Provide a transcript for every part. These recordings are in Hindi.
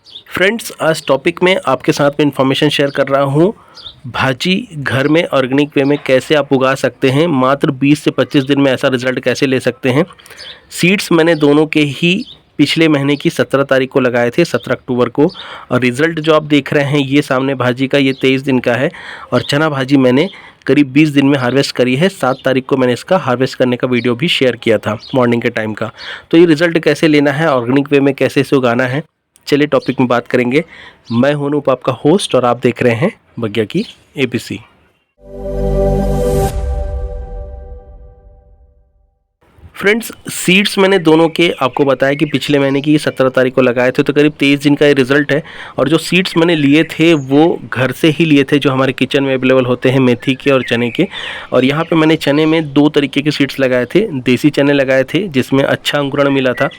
फ्रेंड्स, आज टॉपिक में आपके साथ में इन्फॉर्मेशन शेयर कर रहा हूँ। भाजी घर में ऑर्गेनिक वे में कैसे आप उगा सकते हैं, मात्र 20 से 25 दिन में ऐसा रिजल्ट कैसे ले सकते हैं। सीड्स मैंने दोनों के ही पिछले महीने की 17 तारीख को लगाए थे, 17 अक्टूबर को। और रिज़ल्ट जो आप देख रहे हैं ये सामने भाजी का, ये 23 दिन का है। और चना भाजी मैंने करीब 20 दिन में हार्वेस्ट करी है। 7 तारीख को मैंने इसका हार्वेस्ट करने का वीडियो भी शेयर किया था मॉर्निंग के टाइम का। तो ये रिज़ल्ट कैसे लेना है, ऑर्गेनिक वे में कैसे इसे उगाना है, चलिए टॉपिक में बात करेंगे। मैं हूं अनूप, आपका होस्ट, और आप देख रहे हैं बग्या की एबीसी। फ्रेंड्स, सीड्स मैंने दोनों के आपको बताया कि पिछले महीने की 17 तारीख को लगाए थे, तो करीब 23 दिन का ये रिज़ल्ट है। और जो सीड्स मैंने लिए थे वो घर से ही लिए थे, जो हमारे किचन में अवेलेबल होते हैं, मेथी के और चने के। और यहाँ पे मैंने चने में 2 तरीके के सीड्स लगाए थे। देसी चने लगाए थे जिसमें अच्छा अंकुरण मिला था,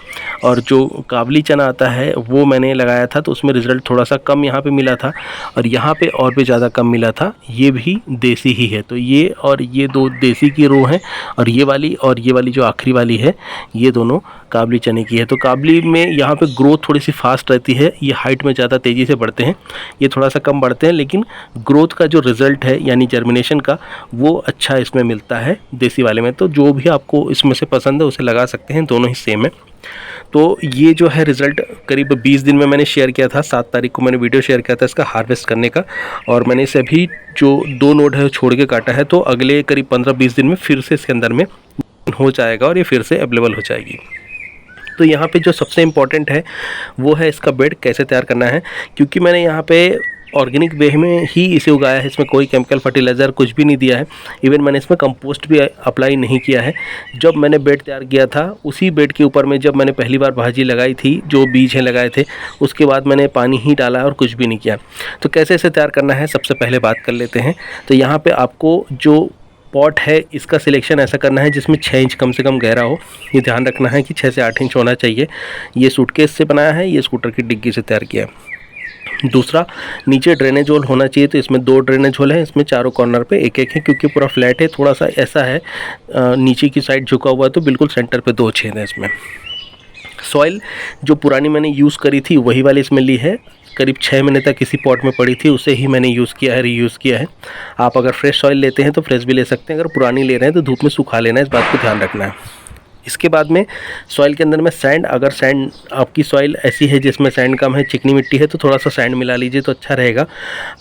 और जो काबली चना आता है वो मैंने लगाया था, तो उसमें रिज़ल्ट थोड़ा सा कम यहाँ पर मिला था, और यहाँ पर और भी ज़्यादा कम मिला था। ये भी देसी ही है, तो ये और ये 2 देसी की रो हैं, और ये वाली जो आखिरी वाली है ये दोनों काबली चने की है। तो काबली में यहाँ पे ग्रोथ थोड़ी सी फास्ट रहती है, ये हाइट में ज़्यादा तेज़ी से बढ़ते हैं, ये थोड़ा सा कम बढ़ते हैं, लेकिन ग्रोथ का जो रिज़ल्ट है यानी जर्मिनेशन का वो अच्छा इसमें मिलता है देसी वाले में। तो जो भी आपको इसमें से पसंद है उसे लगा सकते हैं, दोनों ही सेम है। तो ये जो है रिज़ल्ट करीब 20 दिन में मैंने शेयर किया था। 7 तारीख को मैंने वीडियो शेयर किया था इसका हार्वेस्ट करने का, और मैंने इसे अभी जो 2 नोड है छोड़ के काटा है, तो अगले करीब 15-20 दिन में फिर से इसके अंदर में हो जाएगा और ये फिर से अवेलेबल हो जाएगी। तो यहाँ पे जो सबसे इम्पॉर्टेंट है वो है इसका बेड कैसे तैयार करना है, क्योंकि मैंने यहाँ पे ऑर्गेनिक वे में ही इसे उगाया है। इसमें कोई केमिकल फर्टिलाइज़र कुछ भी नहीं दिया है, इवन मैंने इसमें कंपोस्ट भी अप्लाई नहीं किया है। जब मैंने बेड तैयार किया था उसी बेड के ऊपर में जब मैंने पहली बार भाजी लगाई थी, जो बीज हैं लगाए थे, उसके बाद मैंने पानी ही डाला है और कुछ भी नहीं किया। तो कैसे इसे तैयार करना है सबसे पहले बात कर लेते हैं। तो यहाँ पर आपको जो पॉट है इसका सिलेक्शन ऐसा करना है जिसमें 6 इंच कम से कम गहरा हो। ये ध्यान रखना है कि 6 से 8 इंच होना चाहिए। ये सूटकेस से बनाया है, ये स्कूटर की डिग्गी से तैयार किया है। दूसरा, नीचे ड्रेनेज होल होना चाहिए। तो इसमें 2 ड्रेनेज होल हैं, इसमें चारों कॉर्नर पे एक एक है, क्योंकि पूरा फ्लैट है। थोड़ा सा ऐसा है नीचे की साइड झुका हुआ है, तो बिल्कुल सेंटर पे 2 छेद हैं इसमें। सॉइल जो पुरानी मैंने यूज़ करी थी वही वाली इसमें ली है, करीब 6 महीने तक किसी पॉट में पड़ी थी, उसे ही मैंने यूज़ किया है, रीयूज़ किया है। आप अगर फ्रेश सॉइल लेते हैं तो फ्रेश भी ले सकते हैं, अगर पुरानी ले रहे हैं तो धूप में सुखा लेना है, इस बात को ध्यान रखना है। इसके बाद में सॉइल के अंदर में सैंड, अगर सैंड आपकी सॉइल ऐसी है जिसमें सैंड कम है, चिकनी मिट्टी है, तो थोड़ा सा सैंड मिला लीजिए तो अच्छा रहेगा।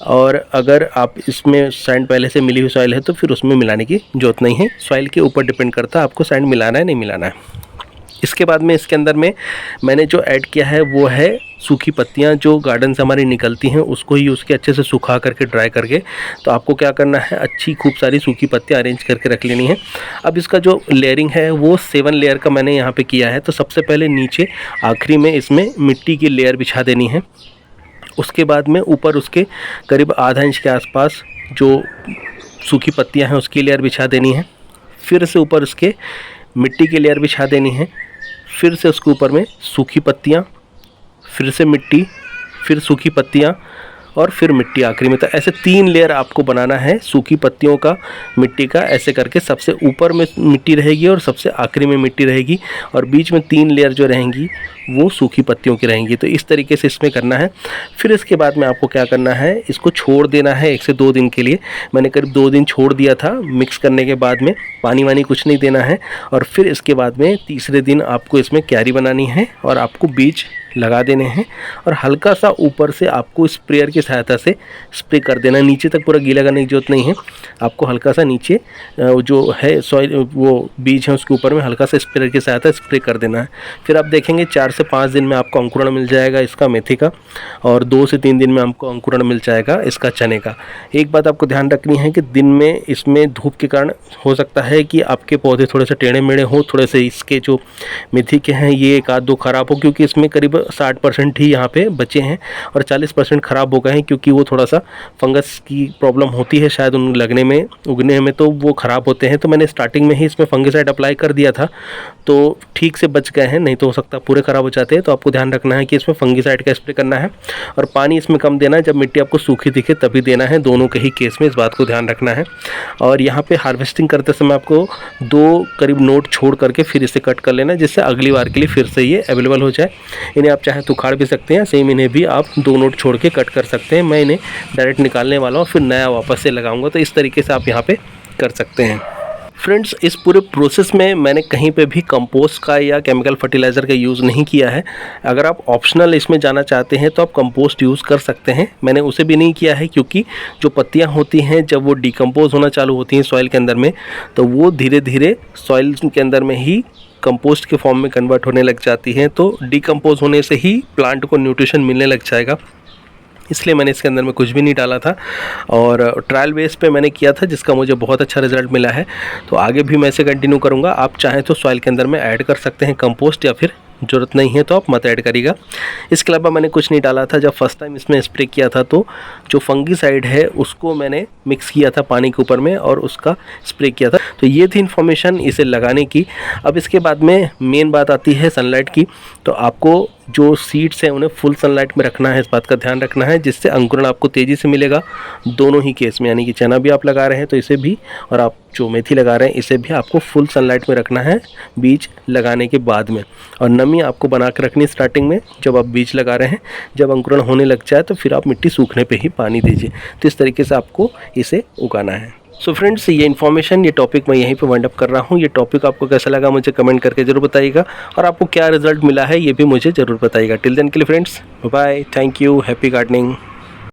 और अगर आप इसमें सैंड पहले से मिली हुई सॉइल है तो फिर उसमें मिलाने की जरूरत नहीं है। सॉइल के ऊपर डिपेंड करता है आपको सैंड मिलाना है नहीं मिलाना है। इसके बाद में इसके अंदर में मैंने जो ऐड किया है वो है सूखी पत्तियां, जो गार्डन से हमारी निकलती हैं उसको ही यूज़ किया, अच्छे से सुखा करके ड्राई करके। तो आपको क्या करना है, अच्छी खूब सारी सूखी पत्तियां अरेंज करके रख लेनी है। अब इसका जो लेयरिंग है वो 7 लेयर का मैंने यहाँ पे किया है। तो सबसे पहले नीचे आखिरी में इसमें मिट्टी की लेयर बिछा देनी है। उसके बाद में ऊपर उसके करीब आधा इंच के आसपास जो सूखी पत्तियाँ हैं उसकी लेयर बिछा देनी है। फिर से ऊपर उसके मिट्टी की लेयर बिछा देनी है। फिर से उसके ऊपर में सूखी पत्तियाँ, फिर से मिट्टी, फिर सूखी पत्तियाँ और फिर मिट्टी आखिरी में। तो ऐसे 3 लेयर आपको बनाना है, सूखी पत्तियों का, मिट्टी का, ऐसे करके सबसे ऊपर में मिट्टी रहेगी और सबसे आखिरी में मिट्टी रहेगी, और बीच में 3 लेयर जो रहेंगी वो सूखी पत्तियों की रहेंगी। तो इस तरीके से इसमें करना है। फिर इसके बाद में आपको क्या करना है, इसको छोड़ देना है 1 से 2 दिन के लिए। मैंने करीब 2 दिन छोड़ दिया था। मिक्स करने के बाद में पानी वानी कुछ नहीं देना है, और फिर इसके बाद में तीसरे दिन आपको इसमें क्यारी बनानी है और आपको बीज लगा देने हैं, और हल्का सा ऊपर से आपको स्प्रेयर की सहायता से स्प्रे कर देना है। नीचे तक पूरा गीला करने की जरूरत नहीं है, आपको हल्का सा नीचे जो है सॉइल, वो बीज है उसके ऊपर में हल्का सा स्प्रेयर की सहायता से स्प्रे कर देना है। फिर आप देखेंगे 4 से 5 दिन में आपको अंकुरण मिल जाएगा इसका मेथी का, और 2 से 3 दिन में आपको अंकुरण मिल जाएगा इसका चने का। एक बात आपको ध्यान रखनी है कि दिन में इसमें धूप के कारण हो सकता है कि आपके पौधे थोड़े से टेढ़े मेढ़े हों, थोड़े से इसके जो मेथी के हैं ये 1-2 ख़राब हो, क्योंकि इसमें करीब 60% ही यहाँ पे बचे हैं और 40% ख़राब हो गए हैं, क्योंकि वो थोड़ा सा फंगस की प्रॉब्लम होती है शायद उन लगने में, उगने में, तो वो ख़राब होते हैं। तो मैंने स्टार्टिंग में ही इसमें फंगिसाइड अप्लाई कर दिया था, तो ठीक से बच गए हैं, नहीं तो हो सकता पूरे ख़राब हो जाते हैं। तो आपको ध्यान रखना है कि इसमें फंगिसाइड का स्प्रे करना है, और पानी इसमें कम देना है। जब मिट्टी आपको सूखी दिखे तभी देना है, दोनों के ही केस में इस बात को ध्यान रखना है। और यहाँ पे हार्वेस्टिंग करते समय आपको 2 करीब नोट छोड़ करके फिर इसे कट कर लेना, जिससे अगली बार के लिए फिर से ये अवेलेबल हो जाए। इन्हें आप चाहें तो उखाड़ भी सकते हैं, सेम इन्हें भी आप 2 नोट छोड़ के कट कर सकते हैं। मैं इन्हें डायरेक्ट निकालने वाला हूँ, फिर नया वापस से लगाऊंगा, तो इस तरीके से आप यहाँ पे कर सकते हैं। फ्रेंड्स, इस पूरे प्रोसेस में मैंने कहीं पे भी कंपोस्ट का या केमिकल फर्टिलाइज़र का यूज़ नहीं किया है। अगर आप ऑप्शनल इसमें जाना चाहते हैं तो आप कंपोस्ट यूज़ कर सकते हैं। मैंने उसे भी नहीं किया है, क्योंकि जो पत्तियां होती हैं जब वो डिकम्पोज होना चालू होती हैं सॉइल के अंदर में, तो वो धीरे धीरे सॉइल के अंदर में ही कंपोस्ट के फॉर्म में कन्वर्ट होने लग जाती हैं। तो डिकम्पोज होने से ही प्लांट को न्यूट्रिशन मिलने लग जाएगा, इसलिए मैंने इसके अंदर में कुछ भी नहीं डाला था और ट्रायल बेस पे मैंने किया था, जिसका मुझे बहुत अच्छा रिजल्ट मिला है। तो आगे भी मैं इसे कंटिन्यू करूँगा। आप चाहें तो सॉइल के अंदर में ऐड कर सकते हैं कंपोस्ट, या फिर ज़रूरत नहीं है तो आप मत ऐड करिएगा। इसके अलावा मैंने कुछ नहीं डाला था। जब फर्स्ट टाइम इसमें स्प्रे किया था तो जो फंगीसाइड है उसको मैंने मिक्स किया था पानी के ऊपर में और उसका स्प्रे किया था। तो ये थी इन्फॉर्मेशन इसे लगाने की। अब इसके बाद में मेन बात आती है सनलाइट की। तो आपको जो सीड्स हैं उन्हें फुल सनलाइट में रखना है, इस बात का ध्यान रखना है, जिससे अंकुरण आपको तेज़ी से मिलेगा दोनों ही केस में। यानी कि चना भी आप लगा रहे हैं तो इसे भी, और आप जो मेथी लगा रहे हैं इसे भी आपको फुल सनलाइट में रखना है बीज लगाने के बाद में। और नमी आपको बना के रखनी स्टार्टिंग में जब आप बीज लगा रहे हैं। जब अंकुरण होने लग जाए तो फिर आप मिट्टी सूखने पे ही पानी दीजिए। तो इस तरीके से आपको इसे उगाना है। सो फ्रेंड्स, ये इन्फॉर्मेशन, ये टॉपिक मैं यहीं पे वाइंड अप कर रहा हूँ। ये टॉपिक आपको कैसा लगा मुझे कमेंट करके ज़रूर बताइएगा, और आपको क्या रिजल्ट मिला है ये भी मुझे ज़रूर बताइएगा। टिल देन के लिए friends, bye, thank you, happy gardening.